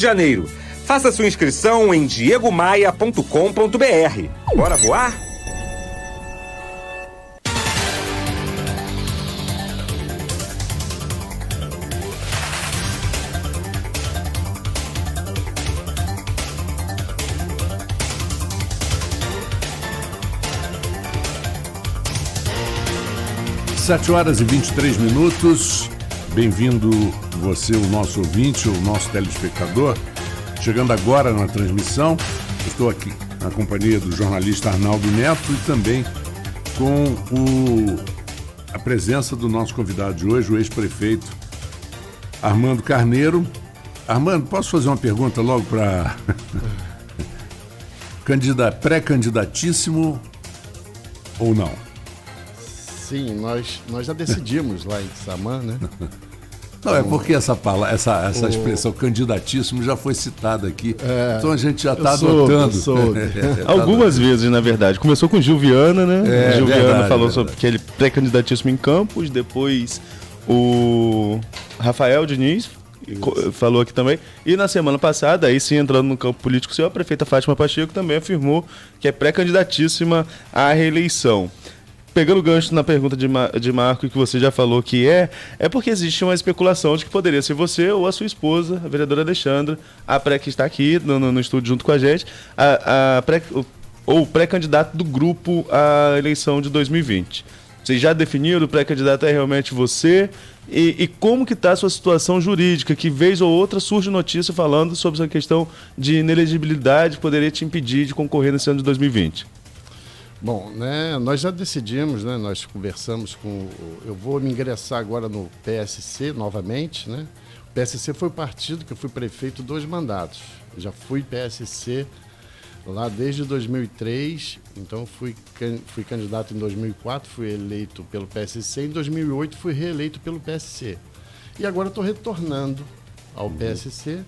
Janeiro. Faça sua inscrição em diegomaia.com.br. Bora voar? Sete horas e 23 minutos. Bem-vindo você, o nosso ouvinte, o nosso telespectador. Chegando agora na transmissão, estou aqui na companhia do jornalista Arnaldo Neto e também com a presença do nosso convidado de hoje, o ex-prefeito Armando Carneiro. Armando, posso fazer uma pergunta logo para pré-candidatíssimo ou não? Sim, nós já decidimos lá em Samã, né? Não, é porque essa expressão candidatíssimo já foi citada aqui. Então a gente já está adotando. Algumas vezes, na verdade. Começou com Gil Viana, né? Gil Viana falou sobre aquele pré-candidatíssimo em Campos, depois o Rafael Diniz falou aqui também. E na semana passada, aí sim, entrando no campo político, a prefeita Fátima Pacheco também afirmou que é pré-candidatíssima à reeleição. Pegando o gancho na pergunta de Marco, que você já falou que é porque existe uma especulação de que poderia ser você ou a sua esposa, a vereadora Alexandra, que está aqui no estúdio junto com a gente, ou pré-candidato do grupo à eleição de 2020. Vocês já definiram, o pré-candidato é realmente você? E como que está a sua situação jurídica, que vez ou outra surge notícia falando sobre essa questão de inelegibilidade que poderia te impedir de concorrer nesse ano de 2020? Bom, né, nós já decidimos, né, nós conversamos com... Eu vou me ingressar agora no PSC novamente, né? O PSC foi o partido que eu fui prefeito 2 mandatos. Eu já fui PSC lá desde 2003, então fui candidato em 2004, fui eleito pelo PSC, em 2008 fui reeleito pelo PSC. E agora estou retornando ao PSC,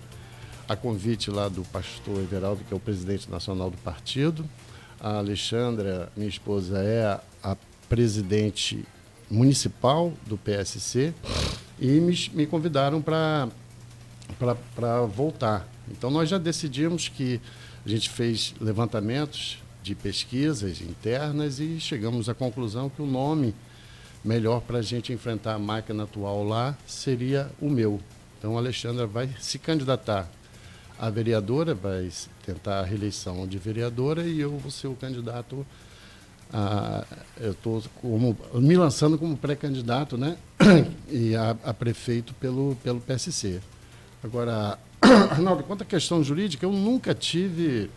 a convite lá do pastor Everaldo, que é o presidente nacional do partido. A Alexandra, minha esposa, é a presidente municipal do PSC e me convidaram para voltar. Então, nós já decidimos que a gente fez levantamentos de pesquisas internas e chegamos à conclusão que o nome melhor para a gente enfrentar a máquina atual lá seria o meu. Então, a Alexandra vai se candidatar a vereadora, vai tentar a reeleição de vereadora e eu vou ser o candidato. Eu estou me lançando como pré-candidato, né? E a prefeito pelo PSC. Agora, Arnaldo, quanto à questão jurídica, eu nunca tive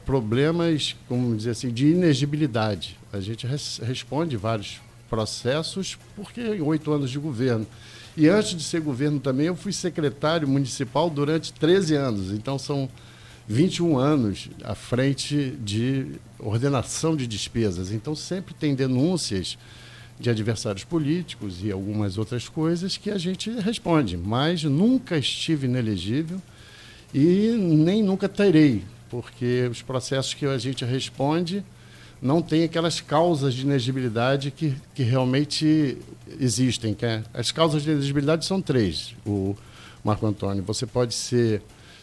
problemas, como dizer assim, de inegibilidade. A gente responde vários processos porque 8 anos de governo. E antes de ser governo também, eu fui secretário municipal durante 13 anos. Então, são 21 anos à frente de ordenação de despesas. Então, sempre tem denúncias de adversários políticos e algumas outras coisas que a gente responde. Mas nunca estive inelegível e nem nunca terei, porque os processos que a gente responde não tem aquelas causas de inegibilidade que realmente existem. As causas de inegibilidade são 3, o Marco Antônio. Você pode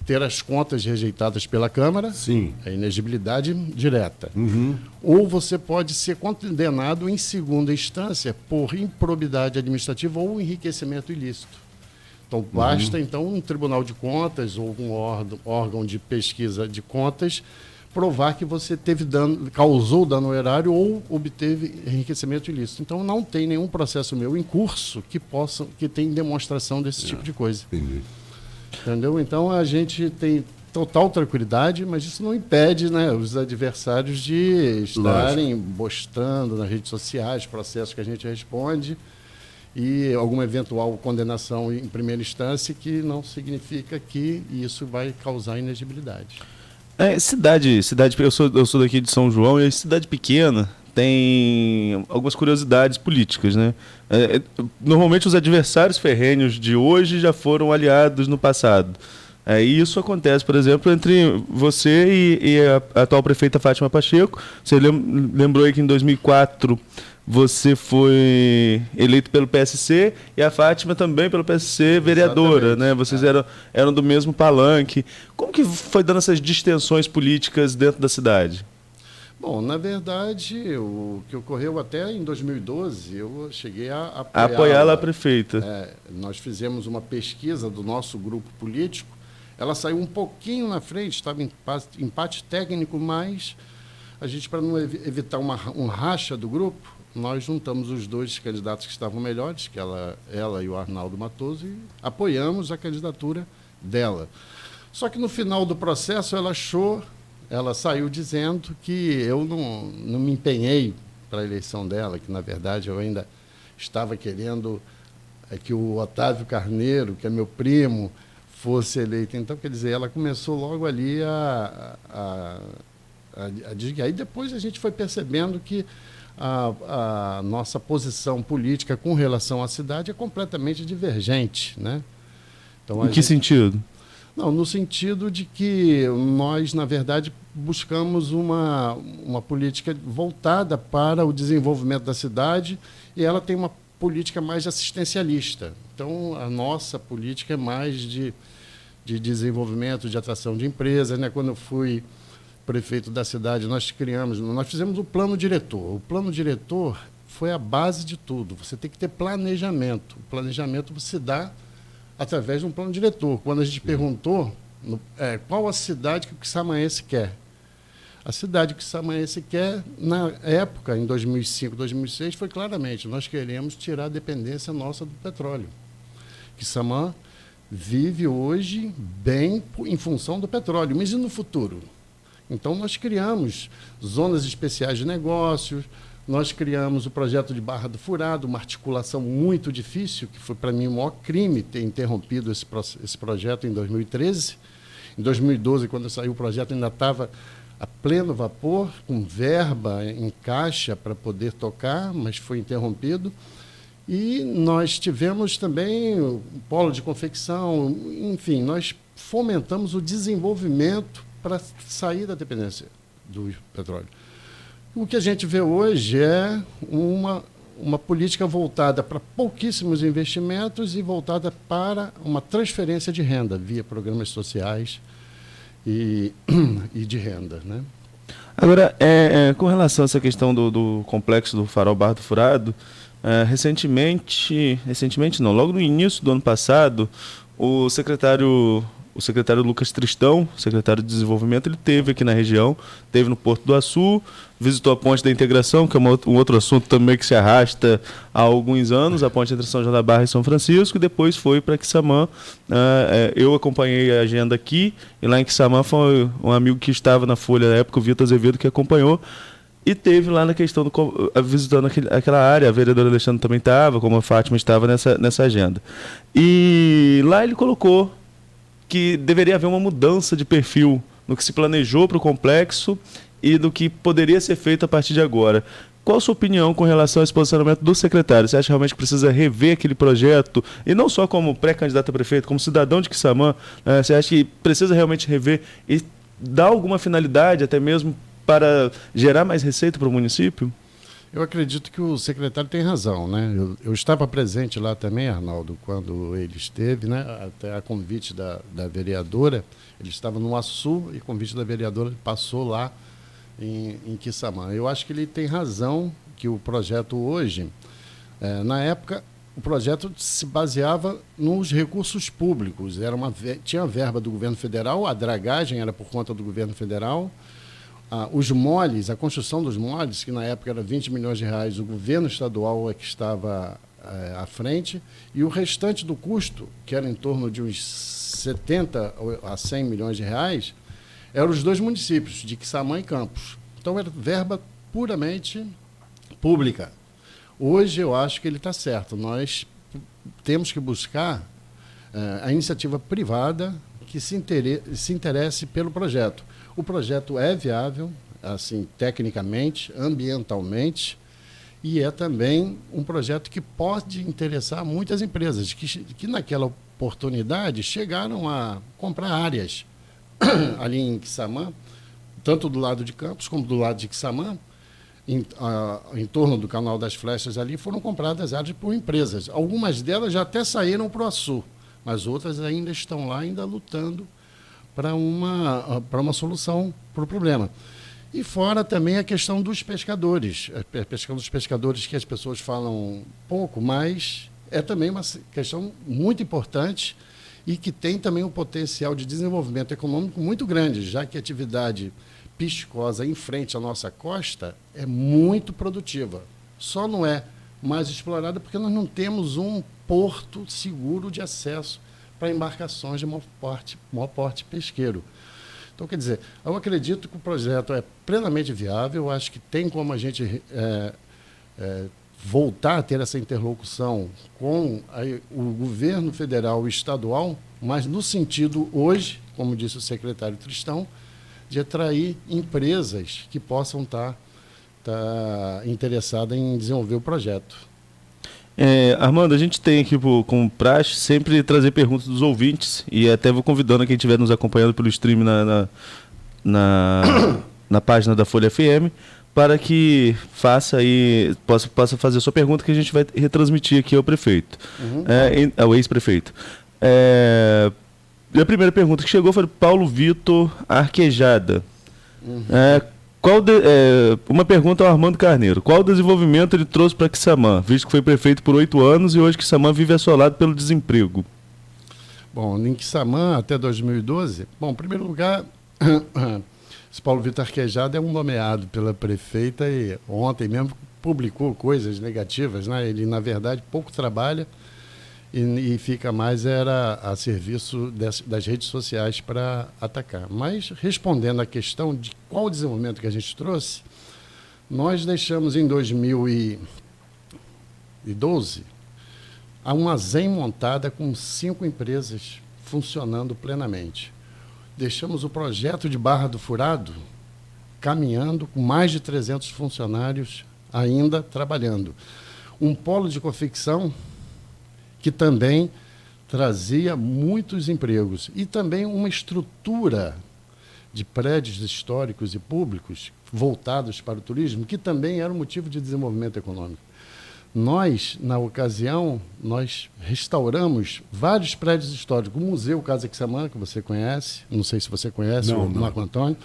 ter as contas rejeitadas pela Câmara, sim, a inegibilidade direta. Uhum. Ou você pode ser condenado em segunda instância por improbidade administrativa ou enriquecimento ilícito. Então, basta então um Tribunal de Contas ou um órgão de pesquisa de contas provar que você causou dano ao erário ou obteve enriquecimento ilícito. Então, não tem nenhum processo meu em curso que tenha demonstração desse tipo de coisa. Entendi. Entendeu? Então, a gente tem total tranquilidade, mas isso não impede, né, os adversários de estarem postando nas redes sociais processos que a gente responde e alguma eventual condenação em primeira instância, que não significa que isso vai causar inegibilidade. Cidade, eu sou daqui de São João, e a cidade pequena tem algumas curiosidades políticas, né? Normalmente os adversários ferrenhos de hoje já foram aliados no passado. E isso acontece, por exemplo, entre você e a atual prefeita Fátima Pacheco. Você lembrou aí que em 2004 você foi eleito pelo PSC e a Fátima também pelo PSC, vereadora, Exatamente. né? Vocês eram do mesmo palanque. Como que foi dando essas distensões políticas dentro da cidade? Bom, na verdade, o que ocorreu até em 2012, eu cheguei a Apoiá-la a prefeita. Nós fizemos uma pesquisa do nosso grupo político, ela saiu um pouquinho na frente, estava em empate técnico, mas a gente, para não evitar um racha do grupo, nós juntamos os dois candidatos que estavam melhores, que ela e o Arnaldo Matoso, e apoiamos a candidatura dela. Só que no final do processo ela saiu dizendo que eu não me empenhei para a eleição dela, que na verdade eu ainda estava querendo que o Otávio Carneiro, que é meu primo, fosse eleito. Então, quer dizer, ela começou logo ali a dizer. Aí depois a gente foi percebendo que a nossa posição política com relação à cidade é completamente divergente, né? Então, em que sentido? Não, no sentido de que nós, na verdade, buscamos uma política voltada para o desenvolvimento da cidade e ela tem uma política mais assistencialista. Então, a nossa política é mais de desenvolvimento, de atração de empresas, né? Quando eu fui prefeito da cidade, nós fizemos o plano diretor. O plano diretor foi a base de tudo. Você tem que ter planejamento. O planejamento se dá através de um plano diretor. Quando a gente perguntou qual a cidade que o quissamanhense quer, a cidade que o quissamanhense quer, na época, em 2005, 2006, foi claramente, nós queremos tirar a dependência nossa do petróleo. Quissamã vive hoje bem em função do petróleo, mas e no futuro? Então, nós criamos zonas especiais de negócios, nós criamos o projeto de Barra do Furado, uma articulação muito difícil, que foi para mim o maior crime ter interrompido esse projeto em 2013. Em 2012, quando saiu o projeto, ainda estava a pleno vapor, com verba em caixa para poder tocar, mas foi interrompido. E nós tivemos também o polo de confecção, enfim, nós fomentamos o desenvolvimento para sair da dependência do petróleo. O que a gente vê hoje é uma política voltada para pouquíssimos investimentos e voltada para uma transferência de renda via programas sociais e de renda, né? Agora, com relação a essa questão do complexo do Farol Barra do Furado, recentemente não, logo no início do ano passado, o secretário Lucas Tristão, secretário de Desenvolvimento, ele esteve aqui na região, esteve no Porto do Açu, visitou a Ponte da Integração, que é um outro assunto também que se arrasta há alguns anos, a ponte entre São João da Barra e São Francisco, e depois foi para Quissamã. Eu acompanhei a agenda aqui, e lá em Quissamã foi um amigo que estava na Folha na época, o Vitor Azevedo, que acompanhou, e teve lá na questão, visitando aquela área, a vereadora Alexandre também estava, como a Fátima estava nessa agenda. E lá ele colocou que deveria haver uma mudança de perfil no que se planejou para o complexo e do que poderia ser feito a partir de agora. Qual a sua opinião com relação a esse posicionamento do secretário? Você acha que realmente precisa rever aquele projeto? E não só como pré-candidato a prefeito, como cidadão de Quissamã, você acha que precisa realmente rever e dar alguma finalidade, até mesmo para gerar mais receita para o município? Eu acredito que o secretário tem razão, né? Eu estava presente lá também, Arnaldo, quando ele esteve, né? Até a convite da vereadora, ele estava no Açu e convite da vereadora ele passou lá em Quissamã. Eu acho que ele tem razão que o projeto hoje, na época, o projeto se baseava nos recursos públicos. Tinha verba do governo federal, a dragagem era por conta do governo federal. Os moles, a construção dos moles, que na época era 20 milhões de reais, o governo estadual é que estava à frente, e o restante do custo, que era em torno de uns 70 a 100 milhões de reais, eram os dois municípios, de Quissamã e Campos. Então, era verba puramente pública. Hoje, eu acho que ele está certo. Nós temos que buscar a iniciativa privada que se interesse pelo projeto. O projeto é viável, assim, tecnicamente, ambientalmente, e é também um projeto que pode interessar muitas empresas que naquela oportunidade chegaram a comprar áreas ali em Quissamã, tanto do lado de Campos como do lado de Quissamã, em torno do Canal das Flechas ali, foram compradas áreas por empresas. Algumas delas já até saíram para o Açu, mas outras ainda estão lá, ainda lutando para uma solução para o problema. E fora também a questão dos pescadores. A questão dos pescadores que as pessoas falam pouco, mas é também uma questão muito importante e que tem também um potencial de desenvolvimento econômico muito grande, já que a atividade piscosa em frente à nossa costa é muito produtiva. Só não é mais explorada porque nós não temos um porto seguro de acesso para embarcações de maior porte pesqueiro. Então, quer dizer, eu acredito que o projeto é plenamente viável, eu acho que tem como a gente voltar a ter essa interlocução com o governo federal e estadual, mas no sentido hoje, como disse o secretário Tristão, de atrair empresas que possam estar interessadas em desenvolver o projeto. Armando, a gente tem aqui como praxe sempre trazer perguntas dos ouvintes e até vou convidando quem estiver nos acompanhando pelo stream na página da Folha FM para que faça aí, possa fazer a sua pergunta que a gente vai retransmitir aqui ao prefeito, ao ex-prefeito. E a primeira pergunta que chegou foi do Paulo Vitor Arquejada. Uma pergunta ao Armando Carneiro. Qual desenvolvimento ele trouxe para Quissamã, visto que foi prefeito por 8 anos e hoje Quissamã vive assolado pelo desemprego? Bom, em Quissamã, até 2012, em primeiro lugar, esse Paulo Vitor Arquejada é um nomeado pela prefeita e ontem mesmo publicou coisas negativas, né? Ele, na verdade, pouco trabalha e fica mais a serviço das redes sociais para atacar. Mas, respondendo à questão de qual desenvolvimento que a gente trouxe, nós deixamos em 2012 uma ZEM montada com 5 empresas funcionando plenamente. Deixamos o projeto de Barra do Furado caminhando com mais de 300 funcionários ainda trabalhando. Um polo de confecção que também trazia muitos empregos e também uma estrutura de prédios históricos e públicos voltados para o turismo, que também era um motivo de desenvolvimento econômico. Nós, na ocasião, restauramos vários prédios históricos. O Museu Casa Quissamã, que você conhece, não sei se você conhece, o Marco Antônio,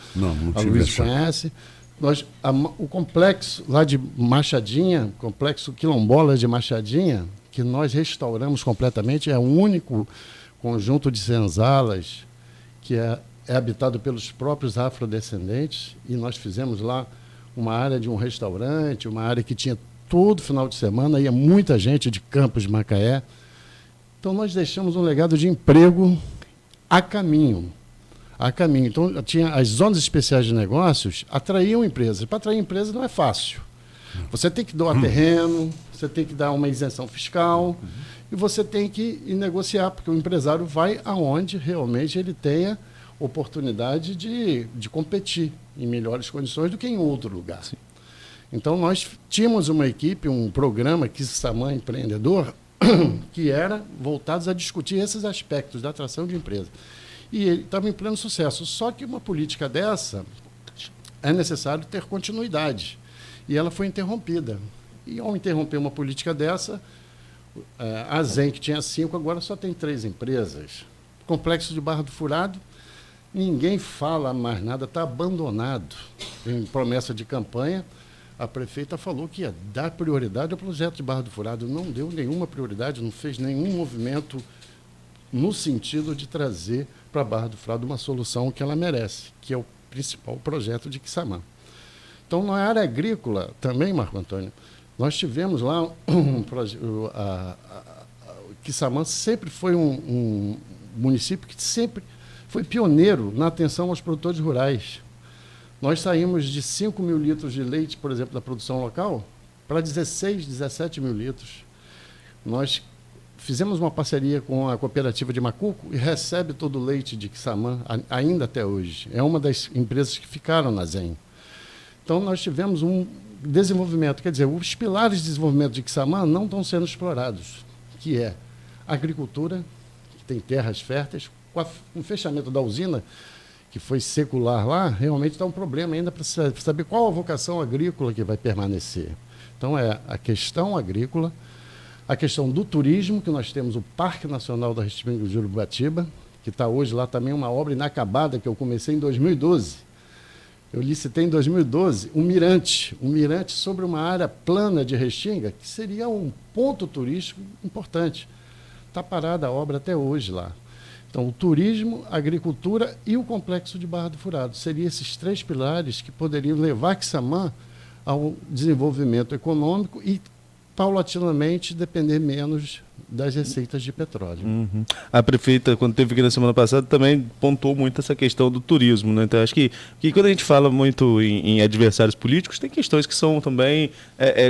a Luiz conhece. O complexo lá de Machadinha, complexo Quilombola de Machadinha, que nós restauramos completamente, é o único conjunto de senzalas que é habitado pelos próprios afrodescendentes, e nós fizemos lá uma área de um restaurante, uma área que tinha todo final de semana, ia muita gente de Campos de Macaé. Então, nós deixamos um legado de emprego a caminho. Então, tinha as zonas especiais de negócios, atraíam empresas. Para atrair empresas não é fácil. Você tem que doar terreno, você tem que dar uma isenção fiscal e você tem que ir negociar, porque o empresário vai aonde realmente ele tenha oportunidade de competir em melhores condições do que em outro lugar. Sim. Então, nós tínhamos uma equipe, um programa Quissamã Empreendedor, que era voltados a discutir esses aspectos da atração de empresas. E ele estava em pleno sucesso. Só que uma política dessa é necessário ter continuidade. E ela foi interrompida. E, ao interromper uma política dessa, a ZEM, que tinha 5, agora só tem 3 empresas. Complexo de Barra do Furado, ninguém fala mais nada, está abandonado. Em promessa de campanha, a prefeita falou que ia dar prioridade ao projeto de Barra do Furado. Não deu nenhuma prioridade, não fez nenhum movimento no sentido de trazer para Barra do Furado uma solução que ela merece, que é o principal projeto de Quissamã. Então, na área agrícola também, Marco Antônio, nós tivemos lá Quissamã sempre foi um município que sempre foi pioneiro na atenção aos produtores rurais. Nós saímos de 5 mil litros de leite, por exemplo, da produção local, para 16, 17 mil litros. Nós fizemos uma parceria com a cooperativa de Macuco e recebe todo o leite de Quissamã, ainda até hoje. É uma das empresas que ficaram na ZEM. Então, nós tivemos um desenvolvimento, quer dizer, os pilares de desenvolvimento de Quissamã não estão sendo explorados, que é a agricultura, que tem terras férteis, com o fechamento da usina, que foi secular lá, realmente está um problema ainda para saber qual a vocação agrícola que vai permanecer. Então, é a questão agrícola, a questão do turismo, que nós temos o Parque Nacional da Restinga de Urubatiba, que está hoje lá também uma obra inacabada, que eu comecei em 2012. Eu licitei em 2012 um mirante sobre uma área plana de Restinga, que seria um ponto turístico importante. Está parada a obra até hoje lá. Então, o turismo, a agricultura e o complexo de Barra do Furado. Seriam esses 3 pilares que poderiam levar Quissamã ao desenvolvimento econômico e, paulatinamente, depender menos das receitas de petróleo. Uhum. A prefeita, quando esteve aqui na semana passada, também pontuou muito essa questão do turismo, né? Então, acho que quando a gente fala muito em adversários políticos, tem questões que são também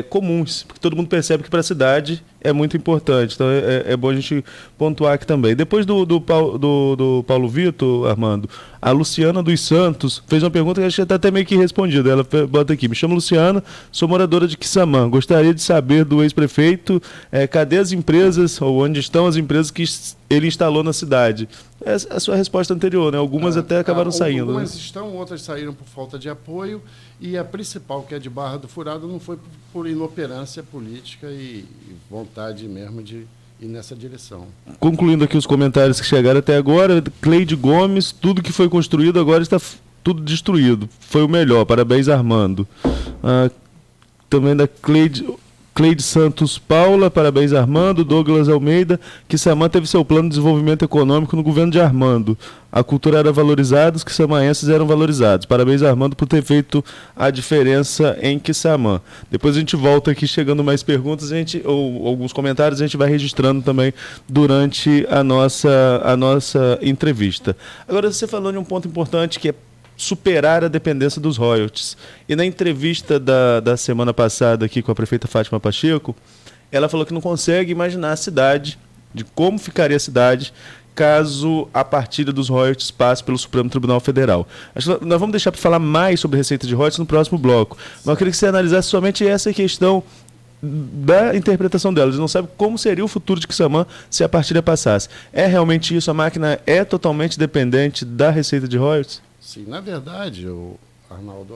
comuns, porque todo mundo percebe que para a cidade é muito importante. Então, é bom a gente pontuar aqui também. Depois do Paulo Vitor, Armando, a Luciana dos Santos fez uma pergunta que acho que está até meio que respondida. Ela bota aqui: me chamo Luciana, sou moradora de Quissamã. Gostaria de saber do ex-prefeito cadê as empresas, ou onde estão as empresas que ele instalou na cidade. É a sua resposta anterior, né? Algumas até acabaram saindo. Algumas né? estão, outras saíram por falta de apoio, e a principal, que é de Barra do Furado, não foi por inoperância política e vontade mesmo de ir nessa direção. Concluindo aqui os comentários que chegaram até agora, Cleide Gomes: tudo que foi construído agora está tudo destruído. Foi o melhor, parabéns, Armando. Também da Cleide Santos Paula: parabéns, Armando. Douglas Almeida: Quissamã teve seu plano de desenvolvimento econômico no governo de Armando. A cultura era valorizada, os quissamanhenses eram valorizados. Parabéns, Armando, por ter feito a diferença em Quissamã. Depois a gente volta aqui, chegando mais perguntas, ou alguns comentários, a gente vai registrando também durante a nossa entrevista. Agora, você falou de um ponto importante, que é superar a dependência dos royalties. E na entrevista da semana passada aqui com a prefeita Fátima Pacheco, ela falou que não consegue imaginar a cidade, de como ficaria a cidade, caso a partilha dos royalties passe pelo Supremo Tribunal Federal. Acho que nós vamos deixar para falar mais sobre receita de royalties no próximo bloco. Mas eu queria que você analisasse somente essa questão da interpretação delas. Não sabe como seria o futuro de Quissamã se a partilha passasse. É realmente isso? A máquina é totalmente dependente da receita de royalties? Sim, na verdade, Arnaldo,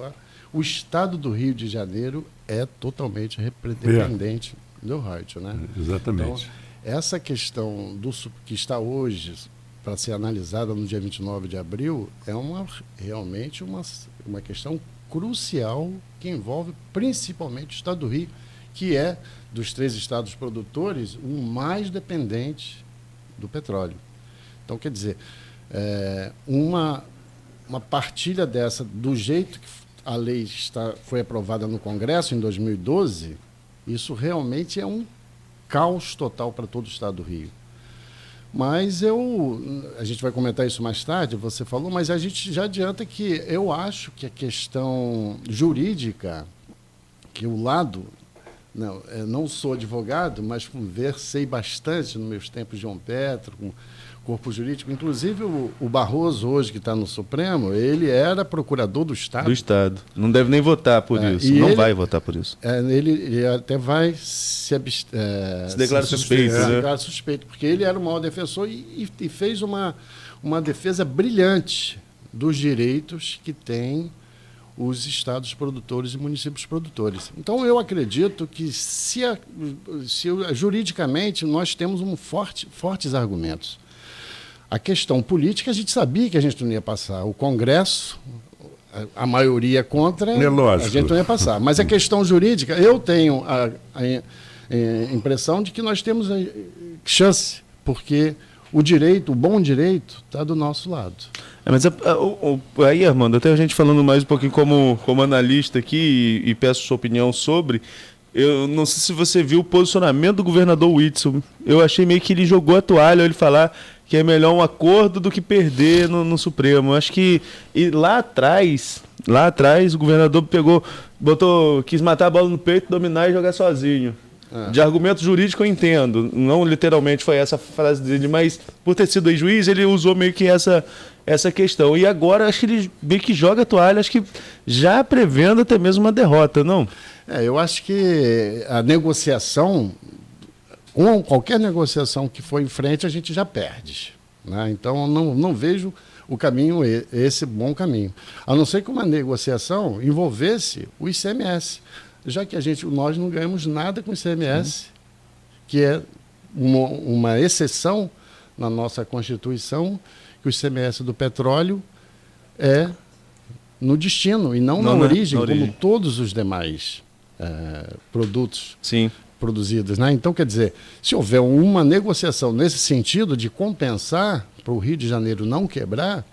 o estado do Rio de Janeiro é totalmente dependente do royalties, né? Exatamente. Então, essa questão que está hoje para ser analisada no dia 29 de abril é realmente uma questão crucial que envolve principalmente o estado do Rio, que é, dos 3 estados produtores, o mais dependente do petróleo. Então, quer dizer, uma partilha dessa, do jeito que a lei foi aprovada no Congresso em 2012, isso realmente é um caos total para todo o estado do Rio. Mas a gente vai comentar isso mais tarde, você falou, mas a gente já adianta que eu acho que a questão jurídica, que o lado, não sou advogado, mas conversei bastante nos meus tempos de João Petro, com corpo jurídico, inclusive o Barroso hoje, que está no Supremo, ele era procurador do Estado. Do Estado. Não deve nem votar por isso. Não vai votar por isso. Ele até vai se declara suspeito. Se declara suspeito, porque ele era o maior defensor e fez uma defesa brilhante dos direitos que têm os estados produtores e municípios produtores. Então, eu acredito que, juridicamente, nós temos fortes argumentos. A questão política, a gente sabia que a gente não ia passar. O Congresso, a maioria contra, a gente não ia passar. Mas a questão jurídica, eu tenho a impressão de que nós temos a chance, porque o bom direito está do nosso lado. Mas aí, Armando, até a gente falando mais um pouquinho como analista aqui, e peço sua opinião sobre, eu não sei se você viu o posicionamento do governador Whitson. Eu achei meio que ele jogou a toalha ao ele falar que é melhor um acordo do que perder no Supremo. Eu acho que lá atrás o governador quis matar a bola no peito, dominar e jogar sozinho. De argumento jurídico eu entendo, não literalmente foi essa frase dele, mas por ter sido juiz, ele usou meio que essa questão. E agora acho que ele meio que joga a toalha, acho que já prevendo até mesmo uma derrota, não? Eu acho que a negociação, qualquer negociação que for em frente, a gente já perde, né? Então, não vejo o caminho, esse bom caminho. A não ser que uma negociação envolvesse o ICMS, já que nós não ganhamos nada com o ICMS, que é uma exceção na nossa Constituição, que o ICMS do petróleo é no destino e não na origem, como todos os demais produtos produzidos. Né? Então, quer dizer, se houver uma negociação nesse sentido de compensar para o Rio de Janeiro não quebrar,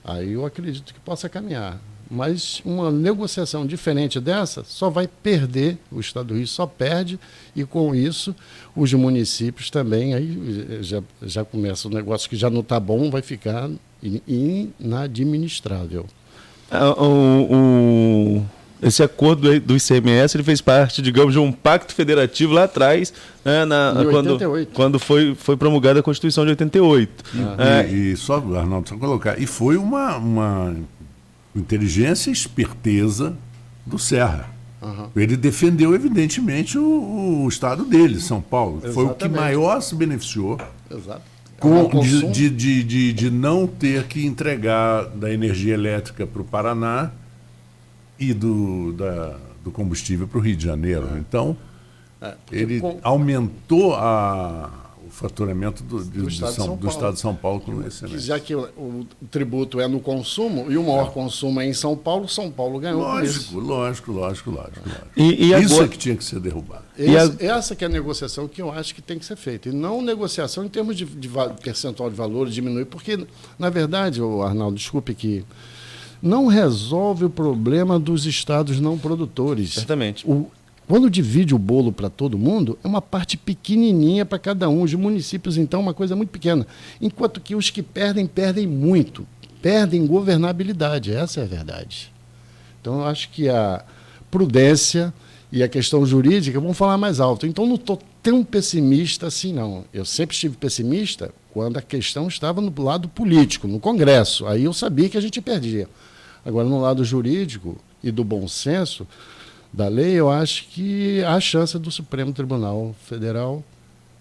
aí eu acredito que possa caminhar. Mas uma negociação diferente dessa só vai perder, o Estado do Rio só perde, e com isso os municípios também, aí já começa o negócio que já não está bom, vai ficar inadministrável. Esse acordo do ICMS ele fez parte, digamos, de um pacto federativo lá atrás, né, quando foi promulgada a Constituição de 88. E só, Arnaldo, só colocar, e foi uma inteligência e esperteza do Serra. Ele defendeu, evidentemente, o estado dele, São Paulo. Exatamente. Foi o que maior se beneficiou. Exato. De não ter que entregar da energia elétrica para o Paraná e do combustível para o Rio de Janeiro. Então, ele aumentou o faturamento do Estado de São Paulo com esse semestre. Já que o tributo é no consumo e o maior consumo é em São Paulo ganhou. Lógico. E isso agora... é que tinha que ser derrubado. Essa que é a negociação que eu acho que tem que ser feita. E não negociação em termos de percentual de valor, diminuir, porque, na verdade, Arnaldo, desculpe que não resolve o problema dos estados não produtores. Certamente. Quando divide o bolo para todo mundo, é uma parte pequenininha para cada um. Os municípios, então, é uma coisa muito pequena. Enquanto que os que perdem muito. Perdem governabilidade. Essa é a verdade. Então, eu acho que a prudência e a questão jurídica vão falar mais alto. Então, não estou tão pessimista assim, não. Eu sempre estive pessimista quando a questão estava no lado político, no Congresso. Aí eu sabia que a gente perdia. Agora, no lado jurídico e do bom senso da lei, eu acho que há chance do Supremo Tribunal Federal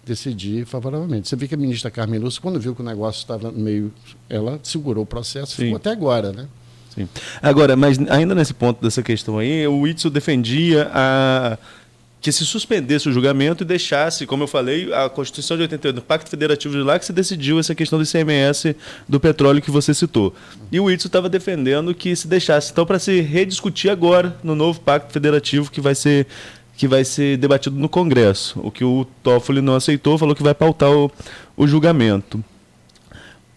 decidir favoravelmente. Você vê que a ministra Carmen Lúcia, quando viu que o negócio estava meio... Ela segurou o processo, ficou até agora, né? Sim. Agora, mas ainda nesse ponto dessa questão aí, o Witzel defendia que se suspendesse o julgamento e deixasse, como eu falei, a Constituição de 88, o Pacto Federativo de lá, que se decidiu essa questão do ICMS do petróleo que você citou. E o Witzel estava defendendo que se deixasse, então, para se rediscutir agora no novo Pacto Federativo que vai ser debatido no Congresso. O que o Toffoli não aceitou, falou que vai pautar o julgamento.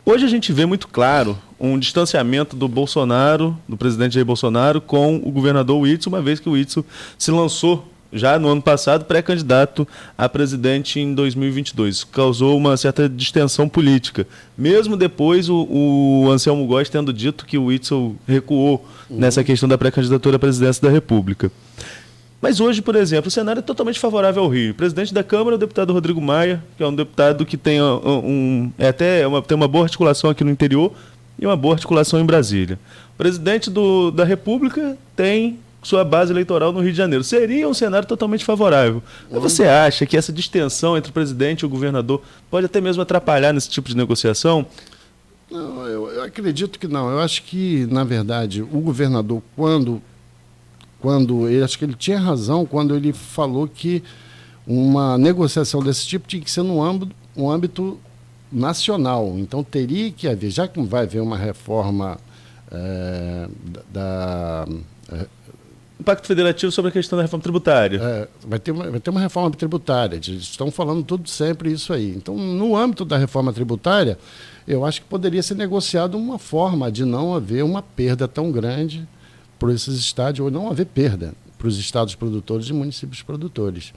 Hoje a gente vê muito claro um distanciamento do Bolsonaro, do presidente Jair Bolsonaro, com o governador Witzel, uma vez que o Witzel se lançou já no ano passado, pré-candidato a presidente em 2022. Causou uma certa distensão política. Mesmo depois o Anselmo Góes tendo dito que o Witzel recuou nessa questão da pré-candidatura à presidência da República. Mas hoje, por exemplo, o cenário é totalmente favorável ao Rio. O presidente da Câmara é o deputado Rodrigo Maia, que é um deputado que tem tem uma boa articulação aqui no interior e uma boa articulação em Brasília. O presidente da República tem sua base eleitoral no Rio de Janeiro. Seria um cenário totalmente favorável. Mas você acha que essa distensão entre o presidente e o governador pode até mesmo atrapalhar nesse tipo de negociação? Não, eu acredito que não. Eu acho que, na verdade, o governador, quando acho que ele tinha razão quando ele falou que uma negociação desse tipo tinha que ser no âmbito nacional. Então, teria que haver, já que vai haver uma reforma o Pacto Federativo sobre a questão da reforma tributária. Vai ter uma reforma tributária. Estão falando tudo sempre isso aí. Então, no âmbito da reforma tributária, eu acho que poderia ser negociado uma forma de não haver uma perda tão grande para esses estados, ou não haver perda para os estados produtores e municípios produtores.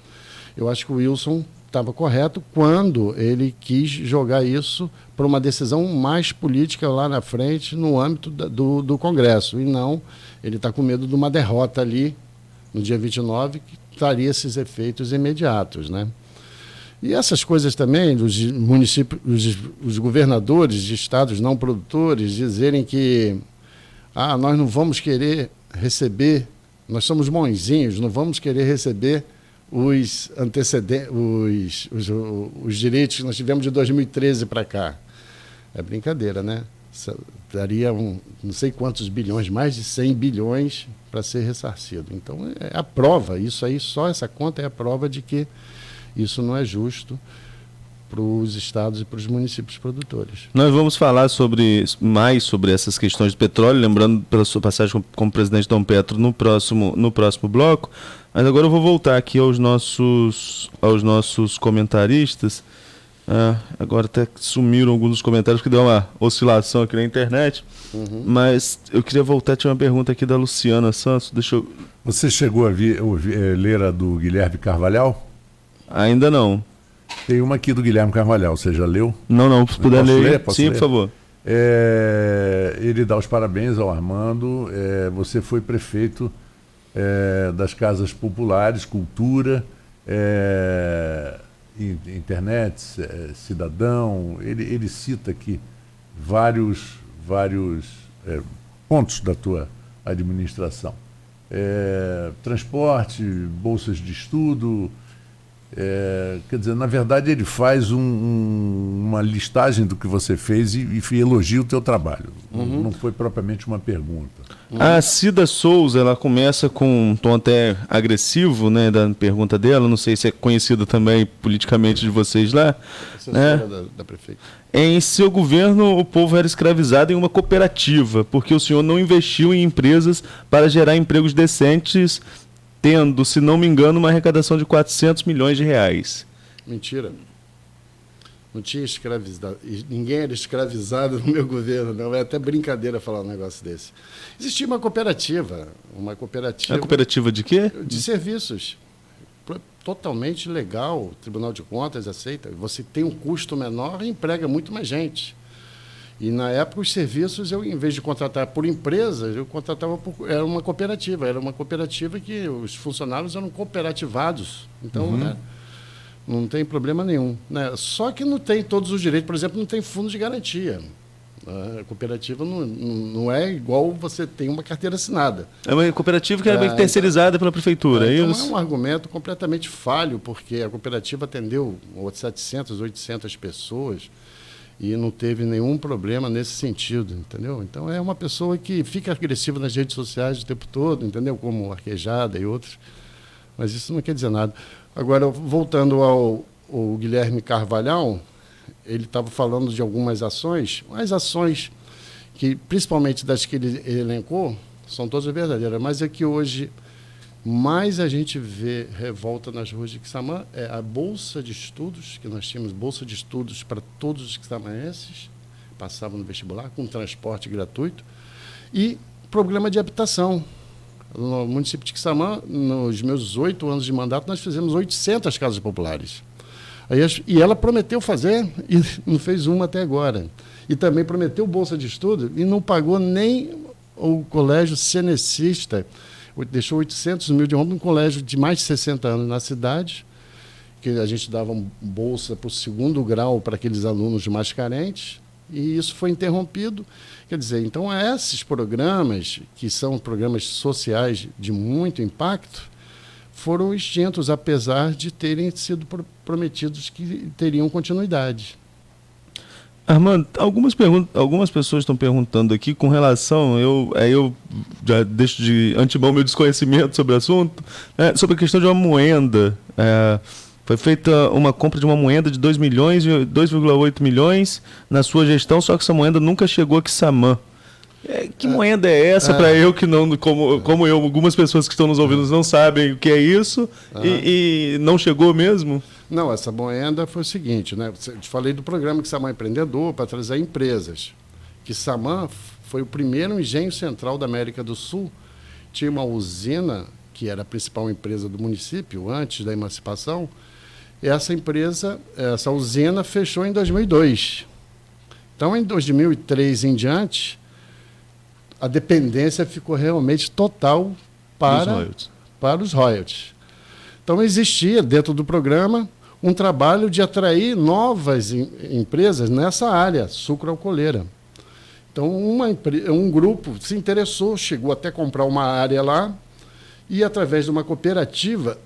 Eu acho que o Wilson estava correto quando ele quis jogar isso para uma decisão mais política lá na frente, no âmbito do Congresso, e não, ele está com medo de uma derrota ali, no dia 29, que traria esses efeitos imediatos, né? E essas coisas também, dos municípios, os governadores de estados não produtores dizerem que nós não vamos querer receber, nós somos bonzinhos, não vamos querer receber os antecedentes, os direitos que nós tivemos de 2013 para cá. É brincadeira, né? daria não sei quantos bilhões, mais de 100 bilhões para ser ressarcido. Então, é a prova, isso aí, só essa conta é a prova de que isso não é justo para os estados e para os municípios produtores. Nós vamos falar mais sobre essas questões de petróleo, lembrando pela sua passagem como presidente Dom Petro no próximo bloco, mas agora eu vou voltar aqui aos nossos comentaristas. Agora até sumiram alguns dos comentários, porque deu uma oscilação aqui na internet. Mas eu queria voltar, tinha uma pergunta aqui da Luciana Santos. Você chegou a ler a do Guilherme Carvalhal? Ainda não. Tem uma aqui do Guilherme Carvalhal, você já leu? Não, se puder ler. Posso Sim, ler? Por favor. Ele dá os parabéns ao Armando. Você foi prefeito das casas populares, cultura, internet, cidadão. Ele cita aqui vários pontos da tua administração. Transporte, bolsas de estudo. Quer dizer, na verdade ele faz uma listagem do que você fez e elogia o teu trabalho. Não foi propriamente uma pergunta. A Cida Souza, ela começa com um tom até agressivo, né, da pergunta dela, não sei se é conhecida também politicamente de vocês lá. Assessora da prefeita. Em seu governo, o povo era escravizado em uma cooperativa, porque o senhor não investiu em empresas para gerar empregos decentes, tendo, se não me engano, uma arrecadação de 400 milhões de reais. Mentira. Não tinha escravizado. Ninguém era escravizado no meu governo, não. É até brincadeira falar um negócio desse. Existia uma cooperativa. Uma cooperativa de quê? De serviços. Totalmente legal. O Tribunal de Contas aceita. Você tem um custo menor e emprega muito mais gente. E, na época, os serviços, em vez de contratar por empresas, eu contratava era uma cooperativa. Era uma cooperativa que os funcionários eram cooperativados. Então, não tem problema nenhum. Né? Só que não tem todos os direitos. Por exemplo, não tem fundo de garantia. A cooperativa não é igual você tem uma carteira assinada. É uma cooperativa que era terceirizada pela prefeitura. Então isso? É um argumento completamente falho, porque a cooperativa atendeu 700, 800 pessoas e não teve nenhum problema nesse sentido, entendeu? Então é uma pessoa que fica agressiva nas redes sociais o tempo todo, entendeu? Como Arquejada e outros. Mas isso não quer dizer nada. Agora, voltando ao Guilherme Carvalhal, ele estava falando de algumas ações, as ações que, principalmente das que ele elencou, são todas verdadeiras, mas é que hoje mais a gente vê revolta nas ruas de Quissamã é a bolsa de estudos, que nós tínhamos bolsa de estudos para todos os quissamanenses, passavam no vestibular, com transporte gratuito, e programa de habitação. No município de Quissamã, nos meus 8 anos de mandato, nós fizemos 800 casas populares. E ela prometeu fazer e não fez uma até agora. E também prometeu bolsa de estudo e não pagou nem o colégio cenecista. Deixou 800 mil de rombo num colégio de mais de 60 anos na cidade, que a gente dava bolsa para o 2º grau para aqueles alunos mais carentes, e isso foi interrompido. Quer dizer, então esses programas, que são programas sociais de muito impacto, foram extintos, apesar de terem sido prometidos que teriam continuidade. Armando, algumas pessoas estão perguntando aqui com relação, eu já deixo de antemão meu desconhecimento sobre o assunto, sobre a questão de uma moenda. Foi feita uma compra de uma moenda de 2 milhões e 2,8 milhões na sua gestão, só que essa moenda nunca chegou a Quissamã. Que moeda é essa para eu que não, como eu, algumas pessoas que estão nos ouvindo não sabem o que é isso e não chegou mesmo? Não, essa moeda foi o seguinte, né? Eu te falei do programa Quissamã Empreendedor para trazer empresas. Quissamã foi o primeiro engenho central da América do Sul. Tinha uma usina, que era a principal empresa do município antes da emancipação. Essa usina fechou em 2002. Então, em 2003 em diante, a dependência ficou realmente total para os royalties. Então, existia, dentro do programa, um trabalho de atrair novas empresas nessa área sucroalcooleira. Então, um grupo se interessou, chegou até comprar uma área lá e, através de uma cooperativa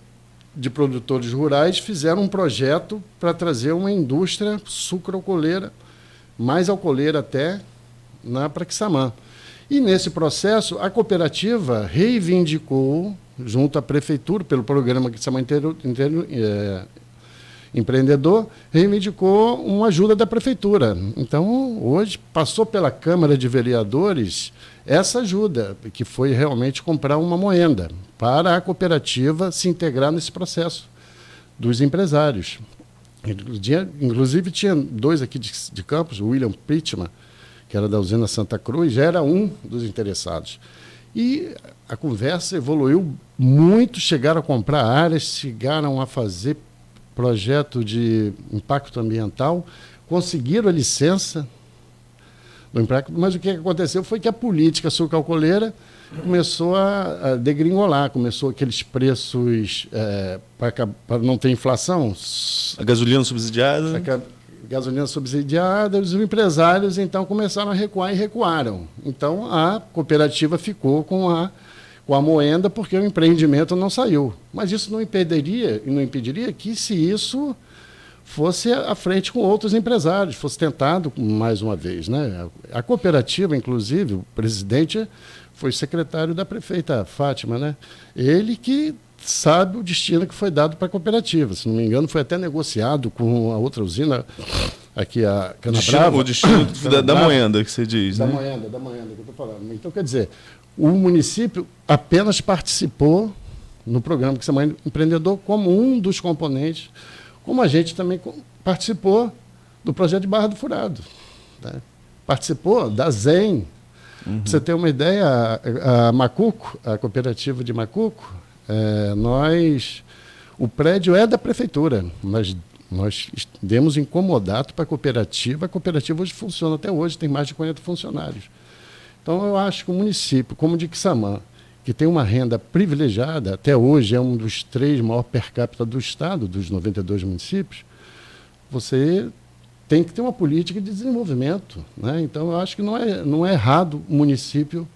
de produtores rurais, fizeram um projeto para trazer uma indústria sucroalcooleira, mais alcooleira até, na Praxaman. E nesse processo, a cooperativa reivindicou, junto à prefeitura, pelo programa Quissamã Empreendedor, reivindicou uma ajuda da prefeitura. Então, hoje, passou pela Câmara de Vereadores essa ajuda, que foi realmente comprar uma moenda para a cooperativa se integrar nesse processo dos empresários. Inclusive, tinha dois aqui de Campos, o William Pittman, que era da usina Santa Cruz, já era um dos interessados. E a conversa evoluiu muito, chegaram a comprar áreas, chegaram a fazer projeto de impacto ambiental, conseguiram a licença do impacto, mas o que aconteceu foi que a política sucalcoleira começou a degringolar, começou aqueles preços para não ter inflação. A gasolina subsidiada. A gasolina subsidiada, os empresários então começaram a recuar e recuaram. Então a cooperativa ficou com a moenda porque o empreendimento não saiu. Mas isso não impediria que se isso fosse à frente com outros empresários, fosse tentado mais uma vez, né? A cooperativa, inclusive, o presidente foi secretário da prefeita Fátima, né? Ele que sabe o destino que foi dado para a cooperativa. Se não me engano, foi até negociado com a outra usina, aqui a Canabrava. O destino da moenda, que você diz, da né? Da moenda que eu estou falando. Então, quer dizer, o município apenas participou no programa Quissamã Empreendedor como um dos componentes, como a gente também participou do projeto de Barra do Furado. Né? Participou da ZEM. Para você ter uma ideia, a Macuco, a cooperativa de Macuco, o prédio é da prefeitura. Nós demos incomodato para a cooperativa hoje funciona até hoje, tem mais de 40 funcionários. Então, eu acho que o município, como o de Quissamã, que tem uma renda privilegiada, até hoje é um dos 3 maiores per capita do estado, dos 92 municípios, você tem que ter uma política de desenvolvimento. Né? Então, eu acho que não é errado o município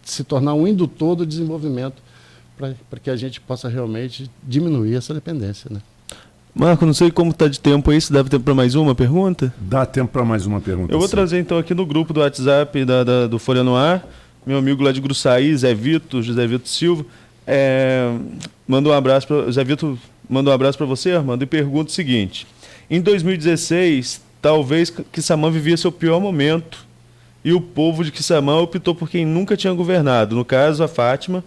se tornar um indutor do desenvolvimento para que a gente possa realmente diminuir essa dependência. Né? Marco, não sei como está de tempo aí, se dá tempo para mais uma pergunta? Dá tempo para mais uma pergunta. Eu vou trazer então aqui no grupo do WhatsApp do Folha no Ar, meu amigo lá de Gruçaí, José Vitor Silva, manda um abraço para José Vitor, manda um abraço para você, Armando, e pergunta o seguinte: em 2016, talvez Quissamã vivia seu pior momento e o povo de Quissamã optou por quem nunca tinha governado, no caso a Fátima,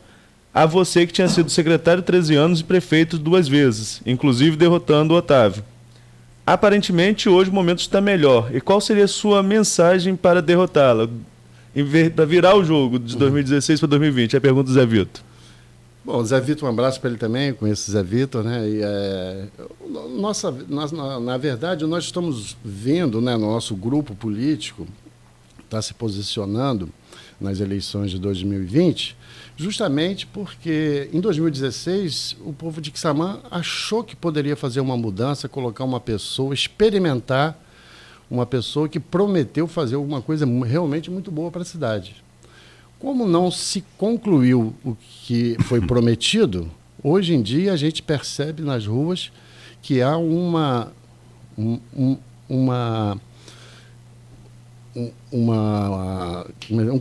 a você que tinha sido secretário 13 anos e prefeito 2 vezes, inclusive derrotando o Otávio. Aparentemente, hoje o momento está melhor. E qual seria a sua mensagem para derrotá-la? Para virar o jogo de 2016 para 2020? É a pergunta do Zé Vitor. Bom, o Zé Vitor, um abraço para ele também, eu conheço o Zé Vitor, né? E, na verdade, nós estamos vendo, né, nosso grupo político está se posicionando nas eleições de 2020, justamente porque em 2016 o povo de Quissamã achou que poderia fazer uma mudança, colocar uma pessoa, experimentar uma pessoa que prometeu fazer alguma coisa realmente muito boa para a cidade. Como não se concluiu o que foi prometido, hoje em dia a gente percebe nas ruas que há um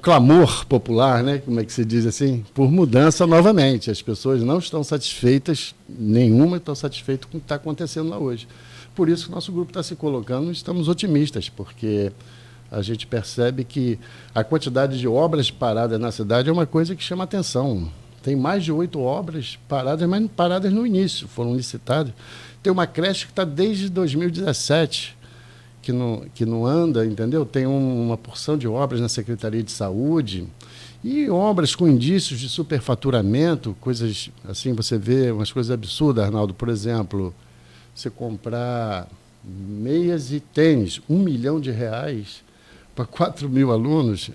clamor popular, né? Como é que se diz assim? Por mudança novamente. As pessoas não estão satisfeitas, nenhuma estão satisfeitas com o que está acontecendo lá hoje. Por isso que o nosso grupo está se colocando e estamos otimistas, porque a gente percebe que a quantidade de obras paradas na cidade é uma coisa que chama atenção. Tem mais de 8 obras paradas, mas paradas no início, foram licitadas. Tem uma creche que está desde 2017, que não anda, entendeu? Tem uma porção de obras na Secretaria de Saúde e obras com indícios de superfaturamento, coisas assim, você vê umas coisas absurdas, Arnaldo. Por exemplo, você comprar meias e tênis, R$1 milhão para 4 mil alunos,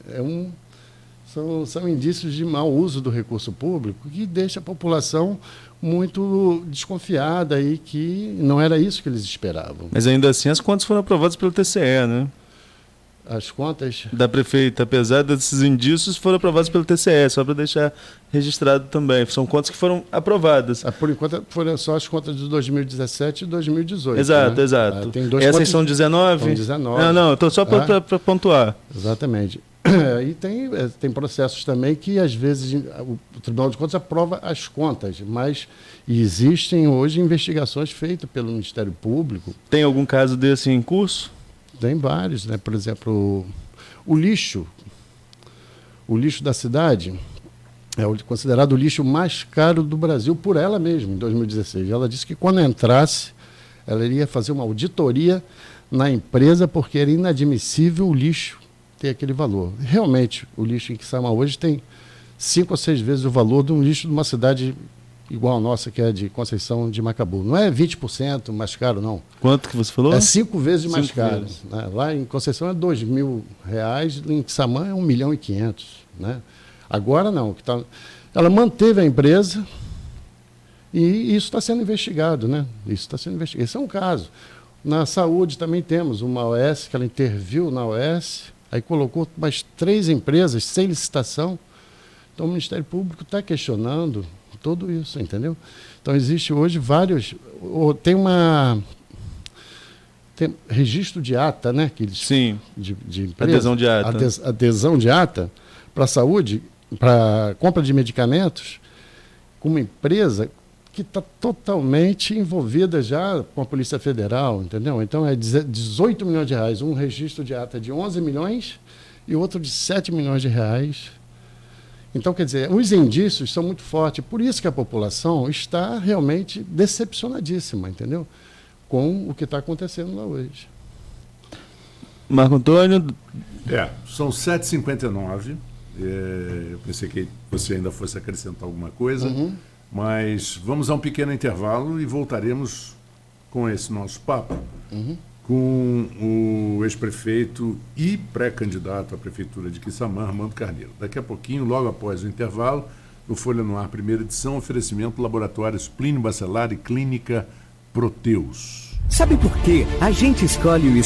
são indícios de mau uso do recurso público que deixa a população muito desconfiada e que não era isso que eles esperavam. Mas ainda assim as contas foram aprovadas pelo TCE, né? As contas... Da prefeita, apesar desses indícios, foram aprovados pelo TCE, só para deixar registrado também. São contas que foram aprovadas. Por enquanto, foram só as contas de 2017 e 2018. Exato, né? exato. Tem duas Essas contas... são 19? São 19. Não, estou só para pontuar. Exatamente. E tem processos também que, às vezes, o Tribunal de Contas aprova as contas, mas existem hoje investigações feitas pelo Ministério Público. Tem algum caso desse em curso? Tem vários, né? Por exemplo, o lixo da cidade é considerado o lixo mais caro do Brasil por ela mesma, em 2016. Ela disse que quando entrasse, ela iria fazer uma auditoria na empresa porque era inadmissível o lixo ter aquele valor. Realmente, o lixo em Quissamã hoje tem 5 ou 6 vezes o valor de um lixo de uma cidade igual a nossa, que é de Conceição de Macabu. Não é 20% mais caro, não. Quanto que você falou? É 5 vezes mais caro. Vezes. Né? Lá em Conceição é R$2.000, em Quissamã é R$1.500.000. Né? Agora não. Ela manteve a empresa e isso está sendo investigado. Né? Esse é um caso. Na saúde também temos uma OS, que ela interviu na OS, aí colocou mais 3 empresas sem licitação. Então o Ministério Público está questionando tudo isso, entendeu? Então existe hoje vários... Tem registro de ata, né? Que eles, sim. De empresa, adesão de ata. Adesão de ata para a saúde, para compra de medicamentos, com uma empresa que está totalmente envolvida já com a Polícia Federal, entendeu? Então é 18 milhões de reais, um registro de ata de 11 milhões e outro de 7 milhões de reais. Então, quer dizer, os indícios são muito fortes, por isso que a população está realmente decepcionadíssima, entendeu? Com o que está acontecendo lá hoje. Marco Antônio? São 7h59, eu pensei que você ainda fosse acrescentar alguma coisa, mas vamos a um pequeno intervalo e voltaremos com esse nosso papo com o ex-prefeito e pré-candidato à Prefeitura de Quissamã, Armando Carneiro. Daqui a pouquinho, logo após o intervalo, no Folha no Ar, primeira edição, oferecimento Laboratórios Plínio Bacelar e Clínica Proteus. Sabe por quê a gente escolhe o